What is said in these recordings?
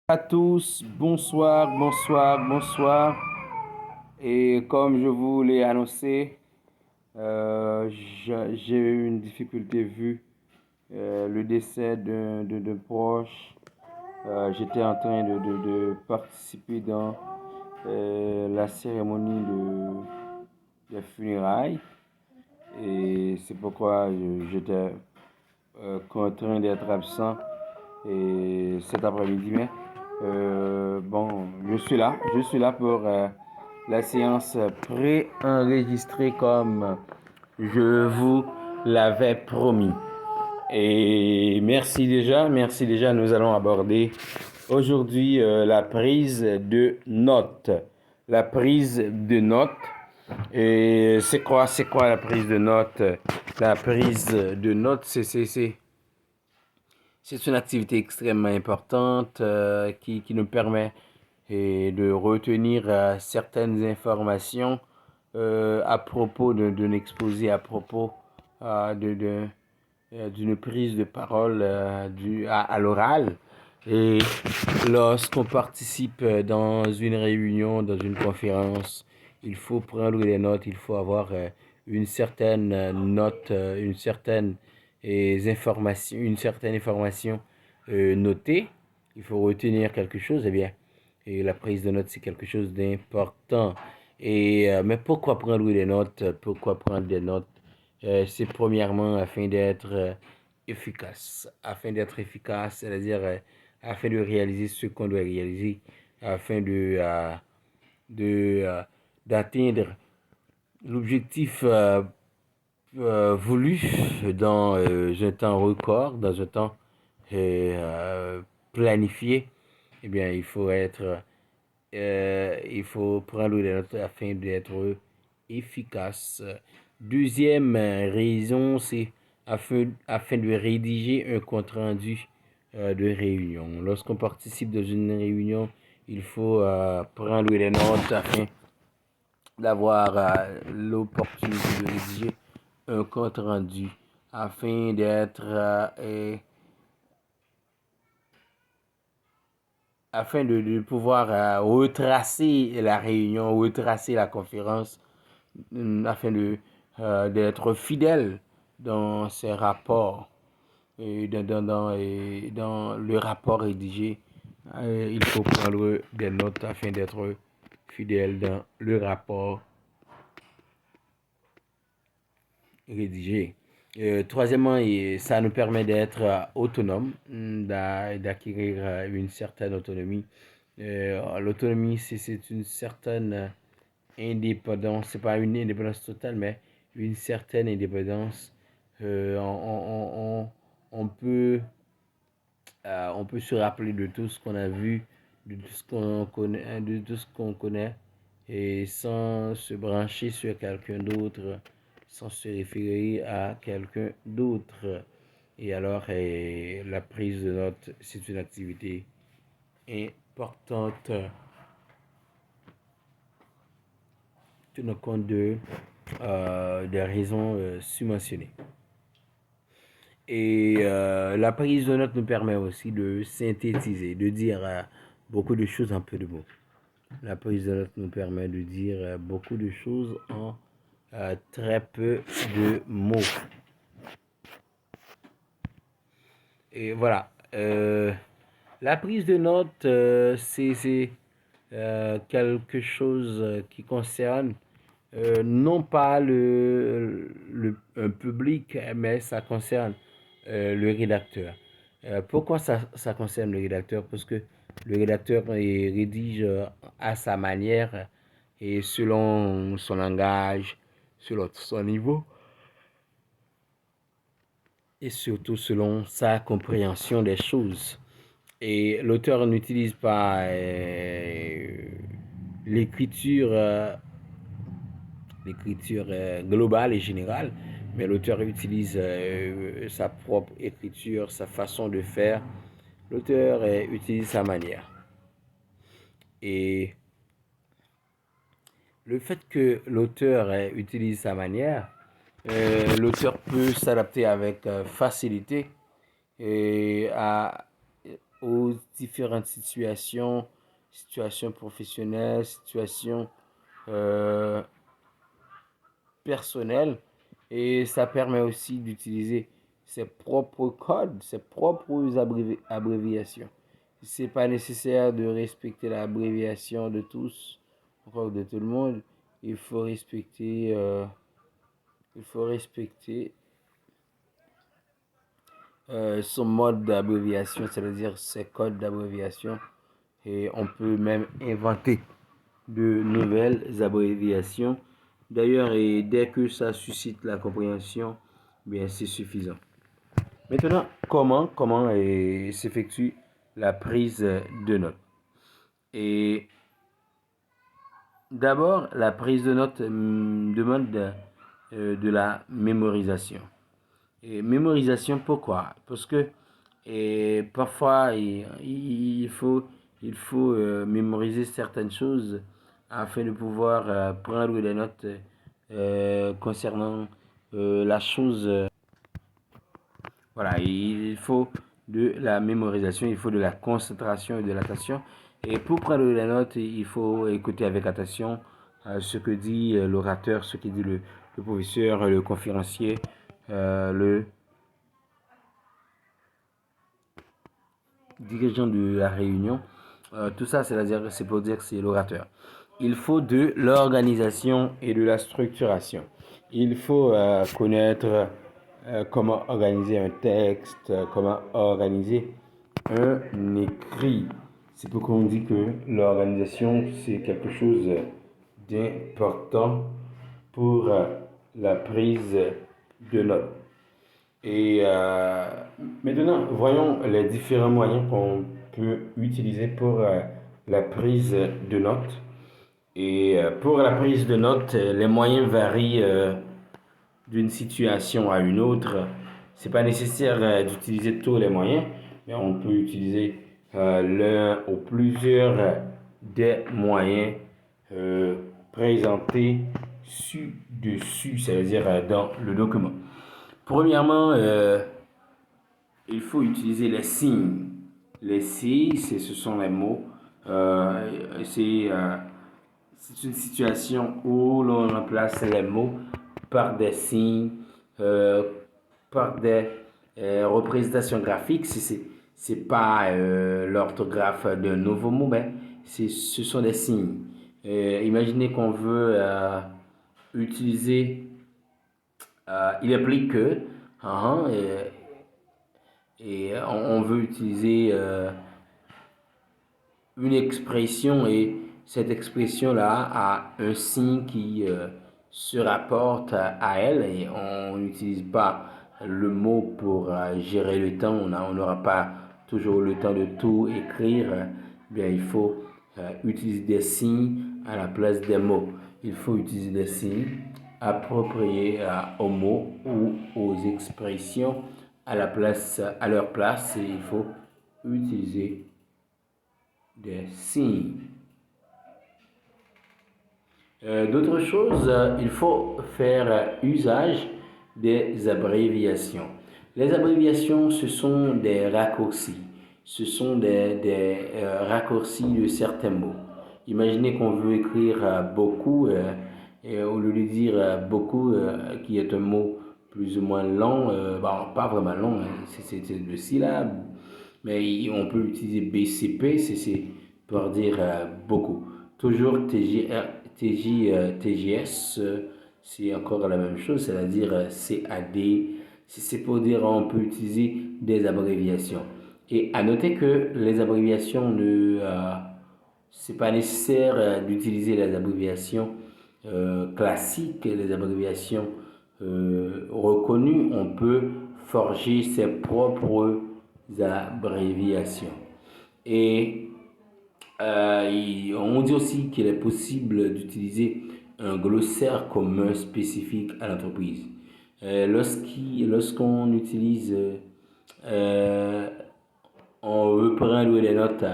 À tous, bonsoir, bonsoir, bonsoir. Et comme je vous l'ai annoncé, j'ai eu une difficulté vu le décès d'un proche. J'étais en train de participer dans la cérémonie de funérailles et c'est pourquoi j'étais contraint d'être absent et cet après-midi. Mais bon, je suis là pour la séance pré-enregistrée comme je vous l'avais promis. Et merci déjà. Nous allons aborder aujourd'hui la prise de notes. La prise de notes. Et c'est quoi la prise de notes? La prise de notes, c'est une activité extrêmement importante qui nous permet de retenir certaines informations à propos d'un exposé, à propos d'une prise de parole à l'oral. Et lorsqu'on participe dans une réunion, dans une conférence, il faut prendre des notes, il faut avoir une certaine note, une certaine information notée. Il faut retenir quelque chose, eh bien, et la prise de notes, c'est quelque chose d'important. Mais pourquoi prendre des notes? Pourquoi prendre des notes? C'est premièrement afin d'être efficace. Afin d'être efficace, c'est-à-dire afin de réaliser ce qu'on doit réaliser, afin de, euh, d'atteindre l'objectif voulu dans un temps record, dans un temps planifié. Eh bien, il faut prendre des notes afin d'être efficace. Deuxième raison, c'est afin de rédiger un compte-rendu de réunion. Lorsqu'on participe dans une réunion, il faut prendre des notes afin d'avoir l'opportunité de rédiger un compte-rendu, afin afin de pouvoir retracer la réunion, retracer la conférence, afin d'être fidèle dans ses rapports et dans le rapport rédigé. Il faut prendre des notes afin d'être fidèle dans le rapport rédigé. Troisièmement, ça nous permet d'être autonome, d'acquérir une certaine autonomie. L'autonomie, c'est une certaine indépendance, c'est pas une indépendance totale, mais une certaine indépendance. On peut, on peut se rappeler de tout ce qu'on a vu, de tout ce qu'on connaît, et sans se brancher sur quelqu'un d'autre, sans se référer à quelqu'un d'autre. Et alors, la prise de notes, c'est une activité importante, tenant compte des raisons subventionnées. Et la prise de notes nous permet aussi de synthétiser, de dire beaucoup de choses en peu de mots. La prise de notes nous permet de dire beaucoup de choses en très peu de mots. Et voilà. La prise de notes, c'est quelque chose qui concerne non pas un public, mais ça concerne le rédacteur. Pourquoi ça concerne le rédacteur? Parce que le rédacteur rédige à sa manière et selon son langage, selon son niveau et surtout selon sa compréhension des choses. Et l'auteur n'utilise pas l'écriture globale et générale, mais l'auteur utilise sa propre écriture, sa façon de faire. L'auteur utilise sa manière. Et le fait que l'auteur utilise sa manière, l'auteur peut s'adapter avec facilité et aux différentes situations professionnelles, situations euh, personnelles. Et ça permet aussi d'utiliser ses propres codes, ses propres abréviations. C'est pas nécessaire de respecter l'abréviation de tous, encore de tout le monde. Il faut respecter, il faut respecter son mode d'abréviation, c'est-à-dire ses codes d'abréviation. Et on peut même inventer de nouvelles abréviations. D'ailleurs, et dès que ça suscite la compréhension, bien c'est suffisant. Maintenant, comment s'effectue la prise de notes? Et d'abord, la prise de notes demande de la mémorisation. Et mémorisation, pourquoi? Parce que parfois, il faut mémoriser certaines choses afin de pouvoir prendre des notes concernant la chose. Voilà, il faut de la mémorisation, il faut de la concentration et de l'attention. Et pour prendre des notes, il faut écouter avec attention ce que dit l'orateur, ce que dit le professeur, le conférencier, le dirigeant de la réunion. Tout ça, c'est pour dire que c'est l'orateur. Il faut de l'organisation et de la structuration. Il faut connaître comment organiser un texte, comment organiser un écrit. C'est pourquoi on dit que l'organisation, c'est quelque chose d'important pour la prise de notes. Et maintenant, voyons les différents moyens qu'on peut utiliser pour la prise de notes. Et pour la prise de notes, les moyens varient d'une situation à une autre. C'est pas nécessaire d'utiliser tous les moyens, mais on peut utiliser l'un ou plusieurs des moyens présentés ci-dessus, c'est-à-dire dans le document. Premièrement, il faut utiliser les signes. Les signes, ce sont les mots. C'est une situation où l'on remplace les mots par des signes, par des représentations graphiques. C'est pas l'orthographe d'un nouveau mot, mais ce sont des signes. Imaginez qu'on veut utiliser, il implique que, et on veut utiliser une expression et cette expression-là a un signe qui se rapporte à elle et on n'utilise pas le mot pour gérer le temps. On n'aura pas toujours le temps de tout écrire. Bien, il faut utiliser des signes à la place des mots. Il faut utiliser des signes appropriés aux mots ou aux expressions à leur place et il faut utiliser des signes. D'autres choses, il faut faire usage des abréviations. Les abréviations, ce sont des raccourcis. Ce sont des raccourcis de certains mots. Imaginez qu'on veut écrire beaucoup, et au lieu de dire beaucoup, qui est un mot plus ou moins long, bon, pas vraiment long, hein, c'est deux syllabes, mais on peut utiliser BCP, c'est pour dire beaucoup. Toujours TJS, c'est encore la même chose, c'est-à-dire CAD. C'est pour dire on peut utiliser des abréviations. Et à noter que les abréviations c'est pas nécessaire d'utiliser les abréviations classiques, les abréviations reconnues. On peut forger ses propres abréviations. Et on dit aussi qu'il est possible d'utiliser un glossaire commun spécifique à l'entreprise. Lorsqu'on utilise, on veut prendre des notes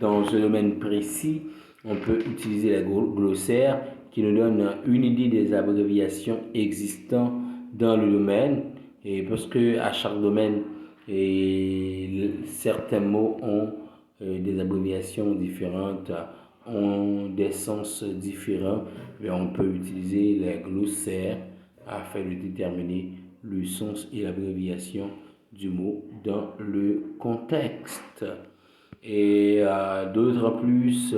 dans un domaine précis, on peut utiliser les glossaires qui nous donnent une idée des abréviations existantes dans le domaine. Et parce que à chaque domaine, Et certains mots ont des abréviations différentes, ont des sens différents, et on peut utiliser les glossaires afin de déterminer le sens et l'abréviation du mot dans le contexte. Et d'autre plus,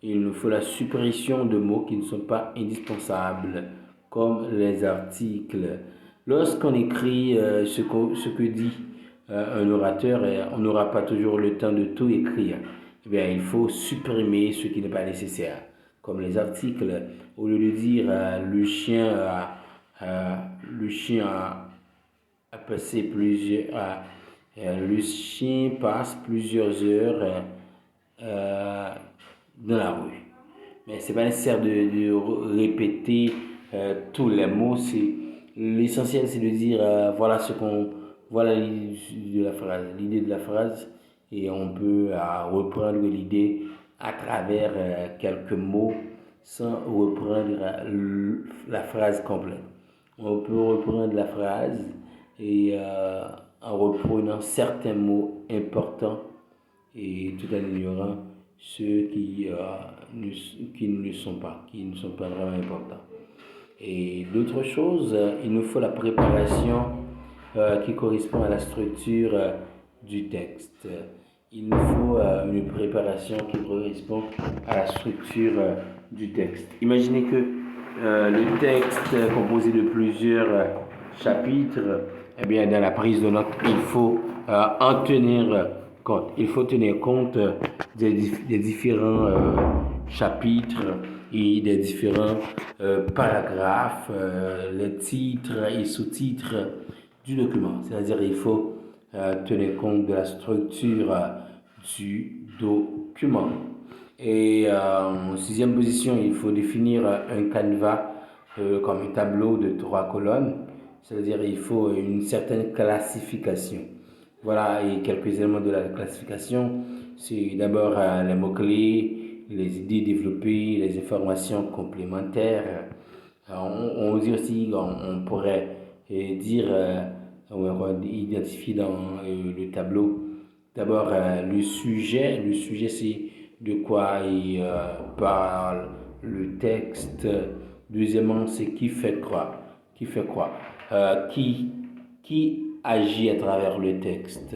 il nous faut la suppression de mots qui ne sont pas indispensables, comme les articles. Lorsqu'on écrit ce que dit un orateur, on n'aura pas toujours le temps de tout écrire. Eh bien, il faut supprimer ce qui n'est pas nécessaire, comme les articles. Au lieu de dire le chien a passé le chien passe plusieurs heures dans la rue. Mais c'est pas nécessaire de répéter tous les mots. L'essentiel, c'est de dire voilà l'idée de la phrase, et on peut reprendre l'idée à travers quelques mots sans reprendre la phrase complète. On peut reprendre la phrase et en reprenant certains mots importants et tout en ignorant ceux qui ne le sont pas, qui ne sont pas vraiment importants. Et d'autres choses, il nous faut la préparation qui correspond à la structure du texte. Il nous faut une préparation qui correspond à la structure du texte. Imaginez que le texte est composé de plusieurs chapitres. Eh bien, dans la prise de notes, il faut en tenir compte. Il faut tenir compte des différents chapitres et des différents paragraphes, les titres et sous-titres du document. C'est-à-dire il faut tenir compte de la structure du document. Et en sixième position, il faut définir un canevas comme un tableau de 3 colonnes. C'est-à-dire il faut une certaine classification. Voilà, et quelques éléments de la classification. C'est d'abord les mots-clés, les idées développées, les informations complémentaires. On dit aussi, on pourrait dire, on identifier dans le tableau, d'abord le sujet. Le sujet, c'est de quoi il parle le texte. Deuxièmement, c'est qui fait quoi. Qui fait quoi. Qui agit à travers le texte.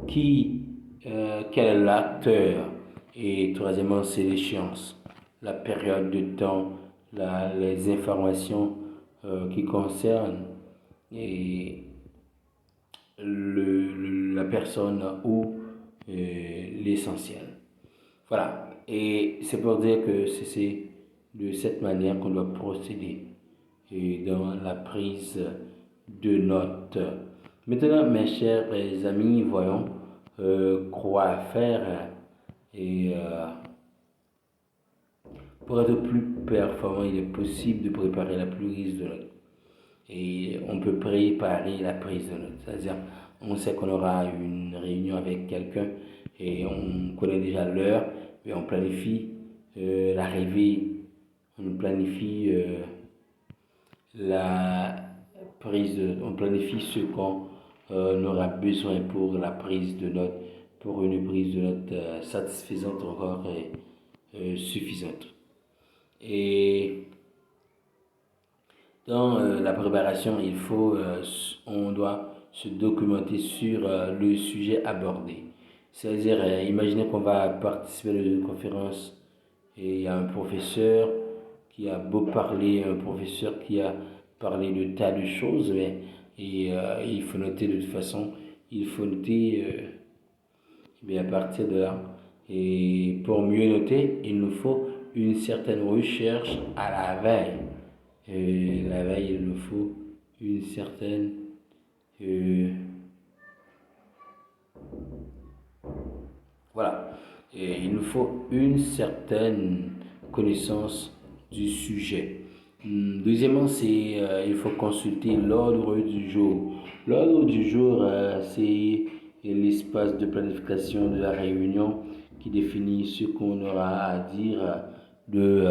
Quel est l'acteur. Et troisièmement, c'est l'échéance, la période de temps, les informations qui concernent et la personne ou l'essentiel. Voilà. Et c'est pour dire que c'est de cette manière qu'on doit procéder dans la prise de notes. Maintenant, mes chers amis, voyons quoi faire et pour être plus performant, il est possible de préparer la prise de notes. Et on peut préparer la prise de notes. C'est-à-dire, on sait qu'on aura une réunion avec quelqu'un et on connaît déjà l'heure, et on planifie l'arrivée, on planifie la prise de, on planifie ce qu'on aura besoin pour la prise de notes, pour une prise de notes satisfaisante encore et suffisante. Et dans la préparation, on doit se documenter sur le sujet abordé. C'est-à-dire, imaginez qu'on va participer à une conférence et il y a un professeur qui a beau parler, un professeur qui a parlé de tas de choses, mais il faut noter de toute façon, il faut noter à partir de là. Et pour mieux noter, il nous faut une certaine recherche à la veille. La veille, il nous faut une certaine voilà. Et il nous faut une certaine connaissance du sujet. Deuxièmement, il faut consulter l'ordre du jour. L'ordre du jour, c'est l'espace de planification de la réunion qui définit ce qu'on aura à dire de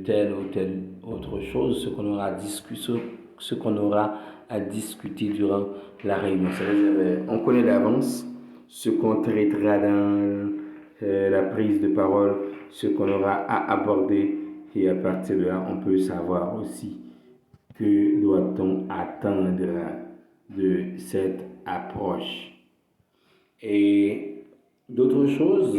telle ou telle autre chose, ce qu'on aura à discuter durant la réunion. C'est-à-dire, on connaît d'avance ce qu'on traitera dans la prise de parole, ce qu'on aura à aborder, et à partir de là, on peut savoir aussi que doit-on attendre de cette approche. Et d'autres choses,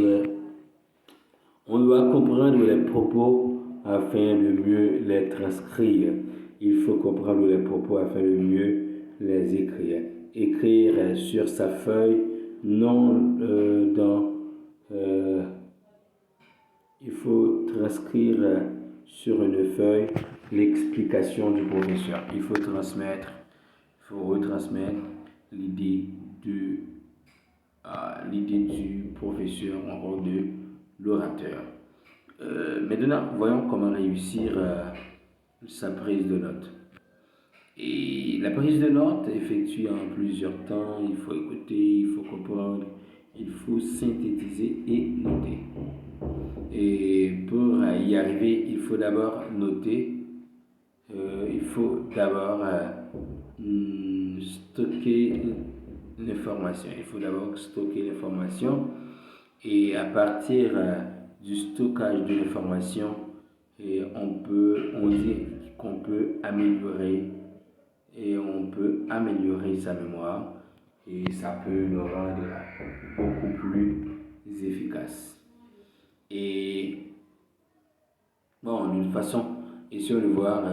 on doit comprendre les propos afin de mieux les transcrire. Il faut comprendre les propos afin de mieux les écrire. Écrire sur sa feuille, non dans... il faut transcrire sur une feuille l'explication du professeur. Il faut retransmettre l'idée du professeur en rôle de l'orateur. Maintenant, voyons comment réussir sa prise de notes. Et la prise de notes effectue en plusieurs temps. Il faut écouter, il faut comprendre, il faut synthétiser et noter. Et pour y arriver, il faut d'abord noter. Il faut d'abord stocker l'information. Il faut d'abord stocker l'information. Et à partir du stockage de l'information, on dit qu'on peut améliorer sa mémoire, et ça peut nous rendre beaucoup plus efficace. Et bon, de toute façon, essayons de voir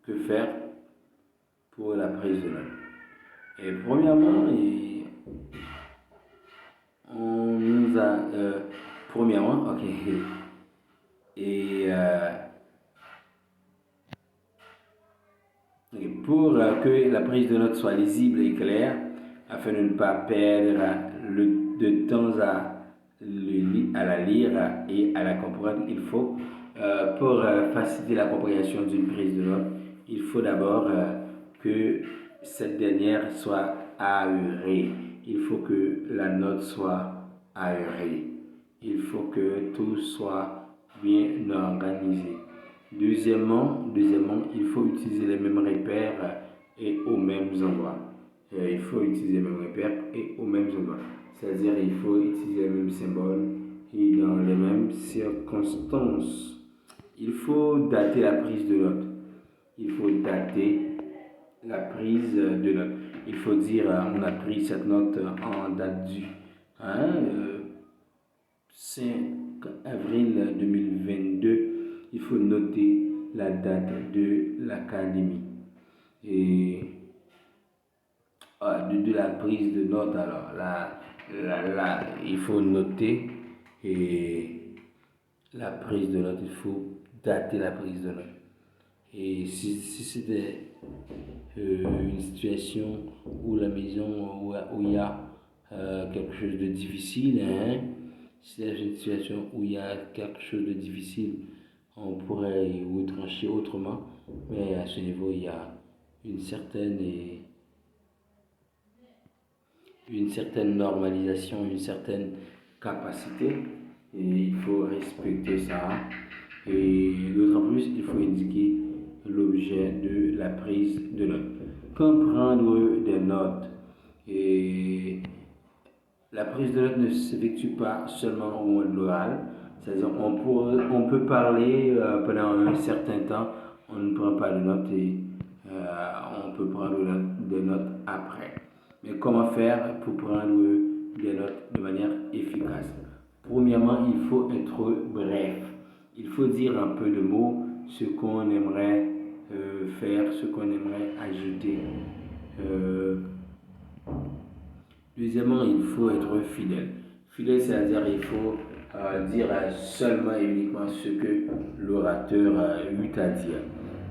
que faire pour la prise de notes. Et premièrement, on nous a ok. Et pour que la prise de notes soit lisible et claire, afin de ne pas perdre de temps à la lire et à la comprendre, il faut, pour faciliter la compréhension d'une prise de notes, il faut d'abord que cette dernière soit ahurée. Il faut que la note soit ahurée. Il faut que tout soit bien organisé. Deuxièmement, il faut utiliser les mêmes repères et aux mêmes endroits. Il faut utiliser les mêmes repères et aux mêmes endroits. C'est-à-dire, il faut utiliser les mêmes symboles et dans les mêmes circonstances. Il faut dater la prise de notes. Il faut dater la prise de notes. Il faut dire, on a pris cette note en date du 5 avril 2022. Il faut noter la date de l'académie et de la prise de notes. Alors il faut noter et la prise de notes, il faut dater la prise de notes. Et si c'était une situation où la maison, où il y a quelque chose de difficile, si c'est une situation où il y a quelque chose de difficile, on pourrait y retrancher autrement, mais à ce niveau, il y a une certaine normalisation, une certaine capacité, et il faut respecter ça. Et d'autant plus, il faut indiquer l'objet de la prise de notes. Comprendre des notes. Et la prise de notes ne s'effectue pas seulement au moment de l'oral. C'est-à-dire on peut parler pendant un certain temps, on ne prend pas de notes et on peut prendre des notes après. Mais comment faire pour prendre des notes de manière efficace? Premièrement, il faut être bref. Il faut dire un peu de mots, ce qu'on aimerait faire, ce qu'on aimerait ajouter. Deuxièmement, il faut être fidèle. Fidèle, c'est-à-dire il faut dire seulement et uniquement ce que l'orateur a eu à dire.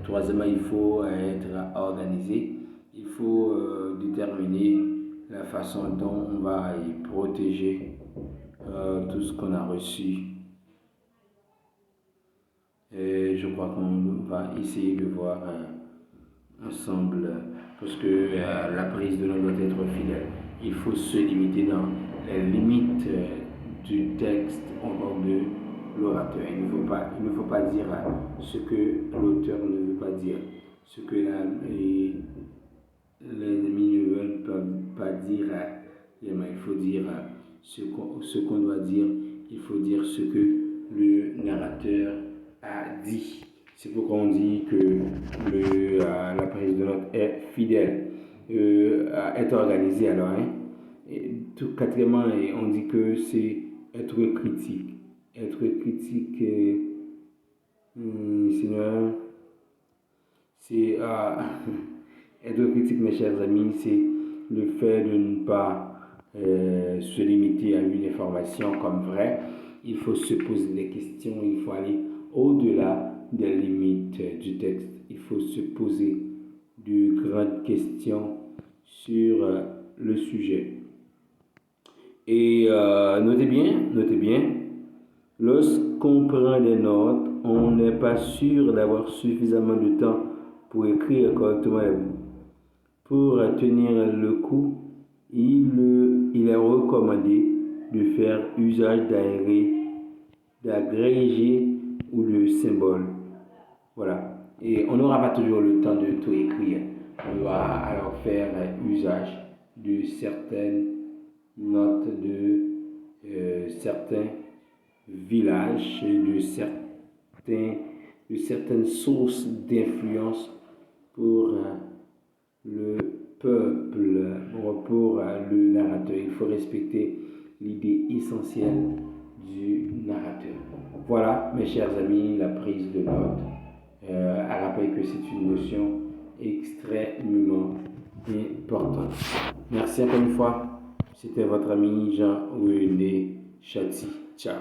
Troisièmement, il faut être organisé. Il faut déterminer la façon dont on va y protéger tout ce qu'on a reçu. Et je crois qu'on va essayer de voir ensemble, parce que la prise de notes doit être fidèle. Il faut se limiter dans les limites du texte encore de l'orateur. Il ne faut pas dire ce que l'auteur ne veut pas dire. ce que les ennemis ne veulent pas dire. Il faut dire ce qu'on doit dire. Il faut dire ce que le narrateur a dit. C'est pourquoi on dit que la prise de notes est fidèle, est organisée alors. Hein. Et tout, quatrièmement, on dit que c'est être critique. Être critique, Seigneur, c'est être critique, mes chers amis, c'est le fait de ne pas se limiter à une information comme vraie. Il faut se poser des questions, il faut aller au-delà des limites du texte. Il faut se poser de grandes questions sur le sujet. Et notez bien, lorsqu'on prend des notes, on n'est pas sûr d'avoir suffisamment de temps pour écrire correctement les mots. Pour tenir le coup, il est recommandé de faire usage d'agrégés ou de symboles. Voilà. Et on n'aura pas toujours le temps de tout écrire. On va alors faire usage de certaines notes de certains villages, de certaines sources d'influence pour le peuple, pour le narrateur. Il faut respecter l'idée essentielle du narrateur. Voilà, mes chers amis, la prise de notes. À rappeler que c'est une notion extrêmement importante. Merci encore une fois. C'était votre ami Jean-René Chati. Ciao.